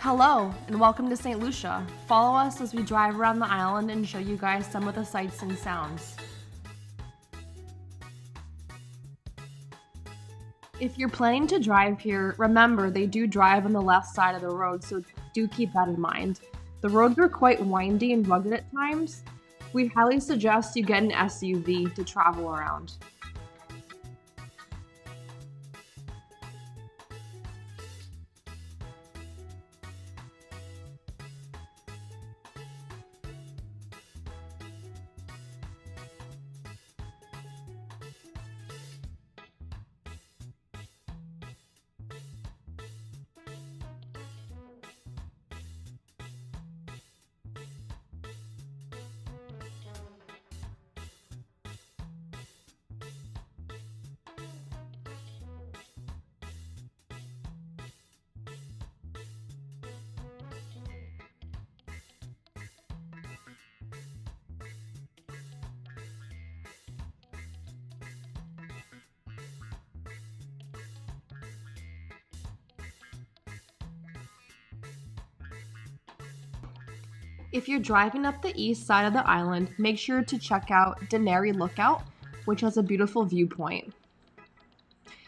Hello, and welcome to St. Lucia. Follow us as we drive around the island and show you guys some of the sights and sounds. If you're planning to drive here, remember they do drive on the left side of the road, so do keep that in mind. The roads are quite windy and rugged at times. We highly suggest you get an SUV to travel around. If you're driving up the east side of the island, make sure to check out Dennery Lookout, which has a beautiful viewpoint.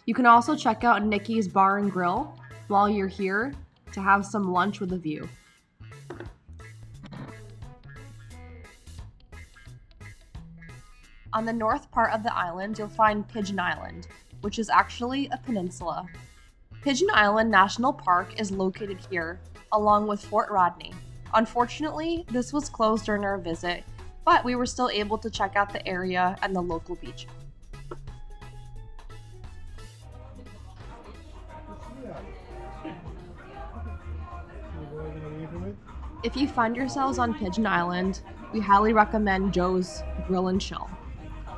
You can also check out Nikki's Bar and Grill while you're here to have some lunch with a view. On the north part of the island, you'll find Pigeon Island, which is actually a peninsula. Pigeon Island National Park is located here, along with Fort Rodney. Unfortunately, this was closed during our visit, but we were still able to check out the area and the local beach. If you find yourselves on Pigeon Island, we highly recommend Joe's Grill and Chill.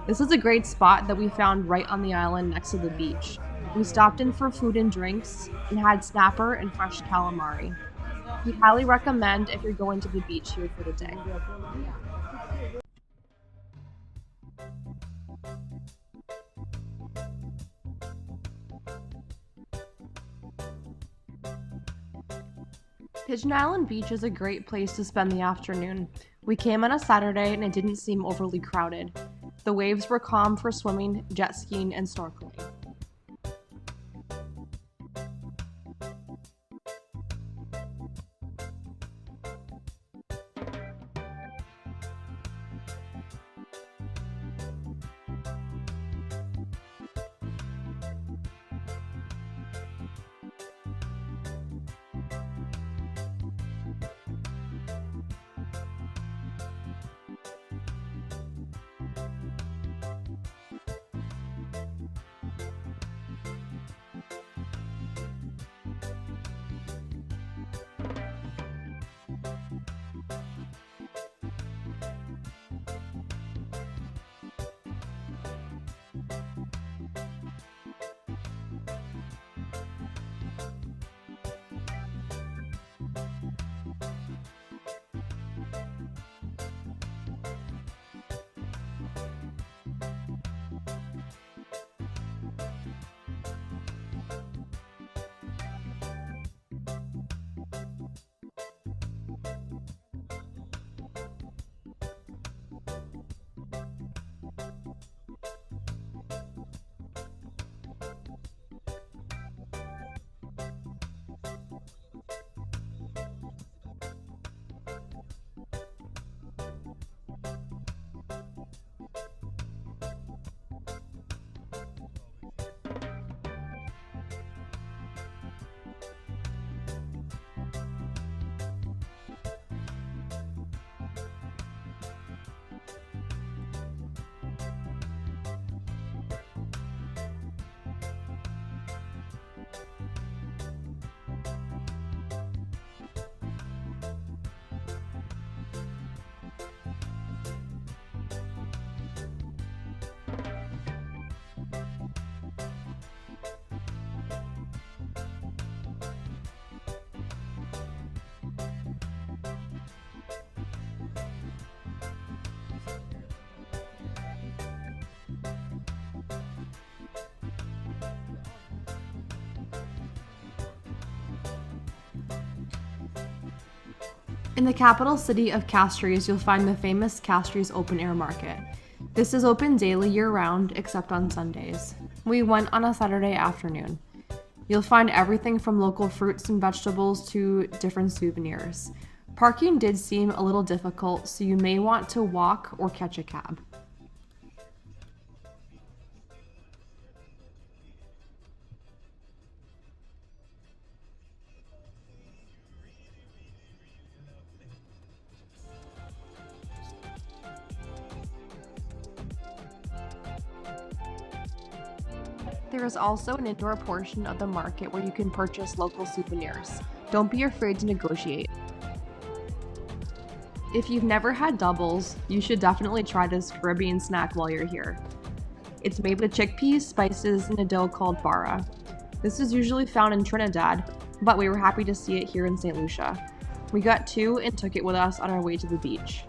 This is a great spot that we found right on the island next to the beach. We stopped in for food and drinks and had snapper and fresh calamari. We highly recommend if you're going to the beach here for the day. Pigeon Island Beach is a great place to spend the afternoon. We came on a Saturday and it didn't seem overly crowded. The waves were calm for swimming, jet skiing, and snorkeling. In the capital city of Castries, you'll find the famous Castries open air market. This is open daily year-round, except on Sundays. We went on a Saturday afternoon. You'll find everything from local fruits and vegetables to different souvenirs. Parking did seem a little difficult, so you may want to walk or catch a cab. There is also an indoor portion of the market where you can purchase local souvenirs. Don't be afraid to negotiate. If you've never had doubles, you should definitely try this Caribbean snack while you're here. It's made with chickpeas, spices, and a dough called bara. This is usually found in Trinidad, but we were happy to see it here in St. Lucia. We got two and took it with us on our way to the beach.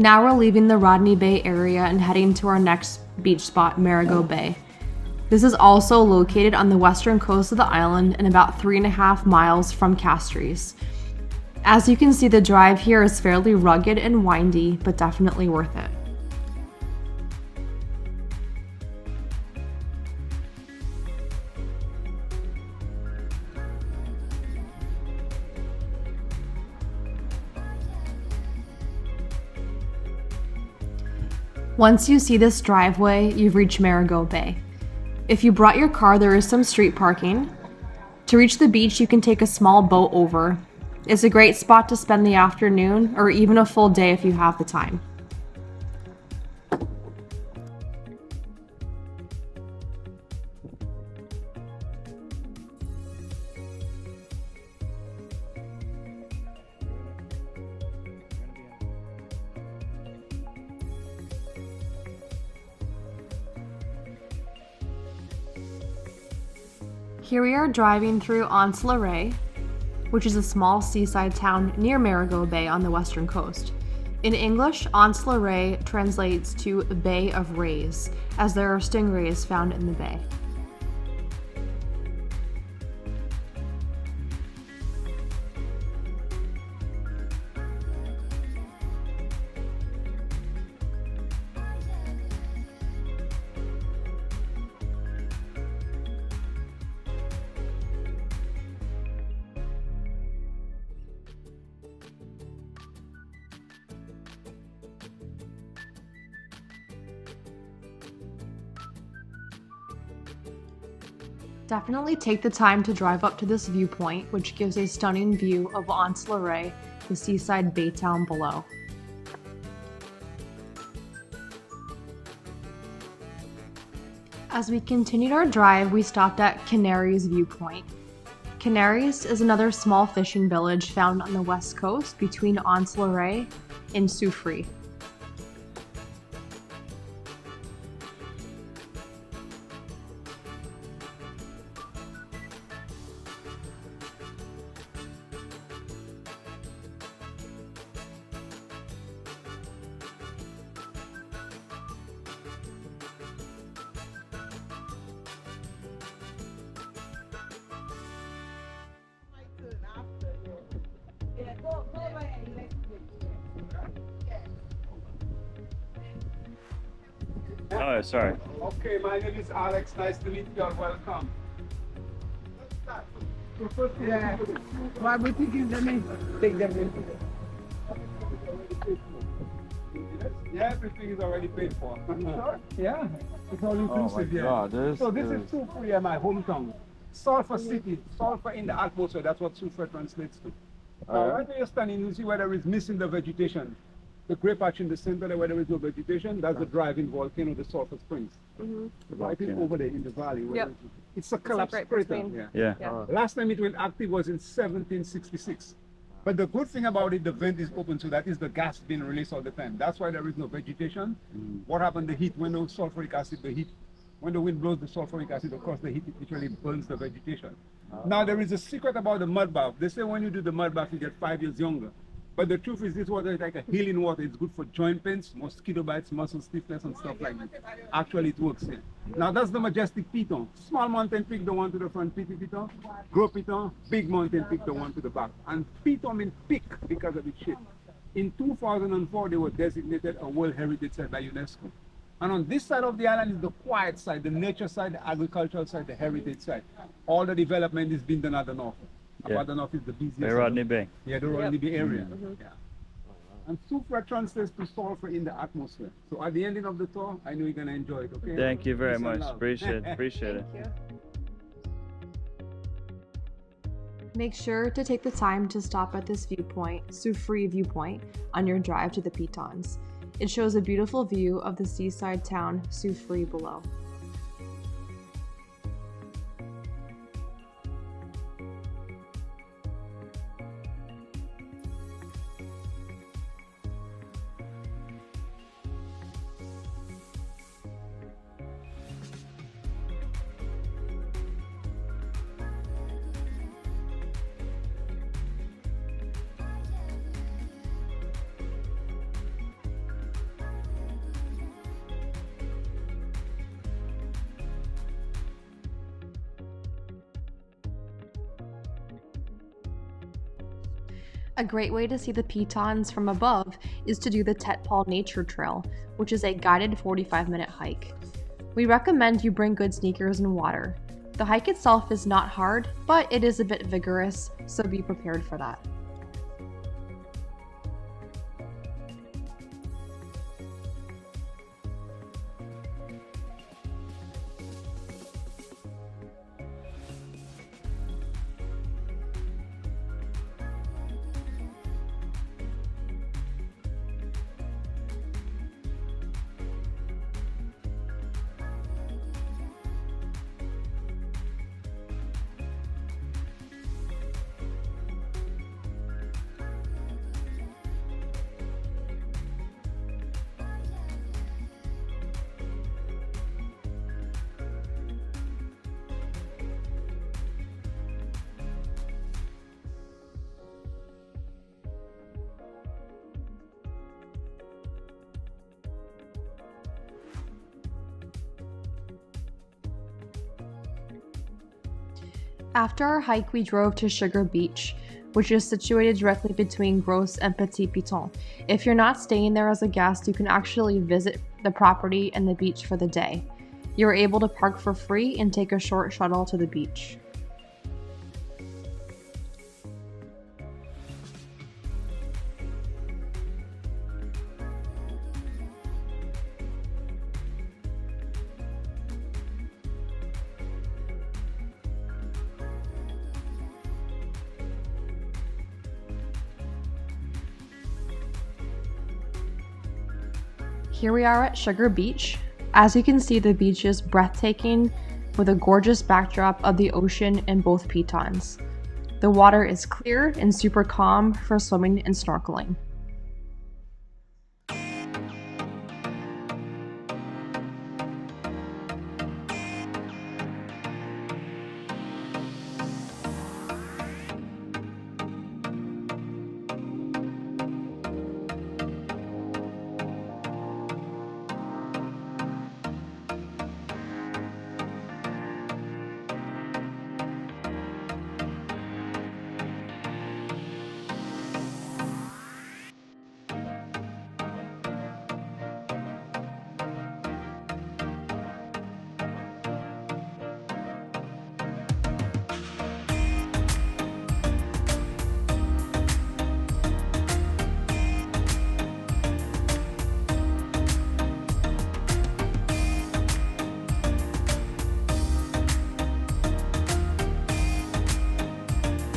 Now we're leaving the Rodney Bay area and heading to our next beach spot, Marigot Bay. This is also located on the western coast of the island and about 3.5 miles from Castries. As you can see, the drive here is fairly rugged and windy, but definitely worth it. Once you see this driveway, you've reached Marigot Bay. If you brought your car, there is some street parking. To reach the beach, you can take a small boat over. It's a great spot to spend the afternoon or even a full day if you have the time. Here we are driving through Anse La Raye, which is a small seaside town near Marigot Bay on the western coast. In English, Anse La Raye translates to Bay of Rays, as there are stingrays found in the bay. Definitely take the time to drive up to this viewpoint, which gives a stunning view of Anse La Raye, the seaside bay town below. As we continued our drive, we stopped at Canaries Viewpoint. Canaries is another small fishing village found on the west coast between Anse La Raye and Soufriere. Oh, sorry. Okay, my name is Alex. Nice to meet you and welcome. Yeah. Why we thinking let me take them in? Yeah, everything is already paid for. Sure? Yeah, it's all inclusive. Yeah. God, So this is Soufriere, my hometown. Sulfur city, sulfur in the atmosphere. That's what Soufriere translates to. Right where you're standing, you see where there is missing the vegetation. The gray patch in the center there where there is no vegetation, that's the driving volcano, the sulfur springs. Right in over there in the valley. Where it's a collapsed crater. Yeah. Last time it went active was in 1766. But the good thing about it, the vent is open, so that is the gas being released all the time. That's why there is no vegetation. What happened? The heat, when the sulfuric acid, when the wind blows the sulfuric acid, of course, the heat literally burns the vegetation. Now, there is a secret about the mud bath. They say when you do the mud bath, you get 5 years younger. But the truth is, this water is like a healing water. It's good for joint pains, mosquito bites, muscle stiffness, and stuff like that. Actually, it works here. Now, that's the majestic piton. Small mountain peak, the one to the front, petit piton. Gros piton, big mountain peak, the one to the back. And piton means peak because of its shape. In 2004, they were designated a World Heritage Site by UNESCO. And on this side of the island is the quiet side, the nature side, the agricultural side, the heritage side. All the development is being done at the north. About the north is the busiest. By Rodney Bay. Yeah, the Rodney Bay area. Yeah. And Soufriere translates to sulfur in the atmosphere. So at the ending of the tour, I know you're gonna enjoy it. Okay. Thank you very Peace and much. love. Appreciate it. Make sure to take the time to stop at this viewpoint, Soufriere Viewpoint, on your drive to the Pitons. It shows a beautiful view of the seaside town Soufriere below. A great way to see the Pitons from above is to do the Tet Paul Nature Trail, which is a guided 45-minute hike. We recommend you bring good sneakers and water. The hike itself is not hard, but it is a bit vigorous, so be prepared for that. After our hike, we drove to Sugar Beach, which is situated directly between Gros and Petit Piton. If you're not staying there as a guest, you can actually visit the property and the beach for the day. You're able to park for free and take a short shuttle to the beach. Here we are at Sugar Beach. As you can see, the beach is breathtaking with a gorgeous backdrop of the ocean in both pitons. The water is clear and super calm for swimming and snorkeling.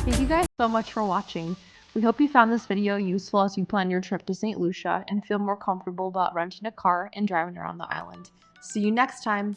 Thank you guys so much for watching. We hope you found this video useful as you plan your trip to St. Lucia and feel more comfortable about renting a car and driving around the island. See you next time!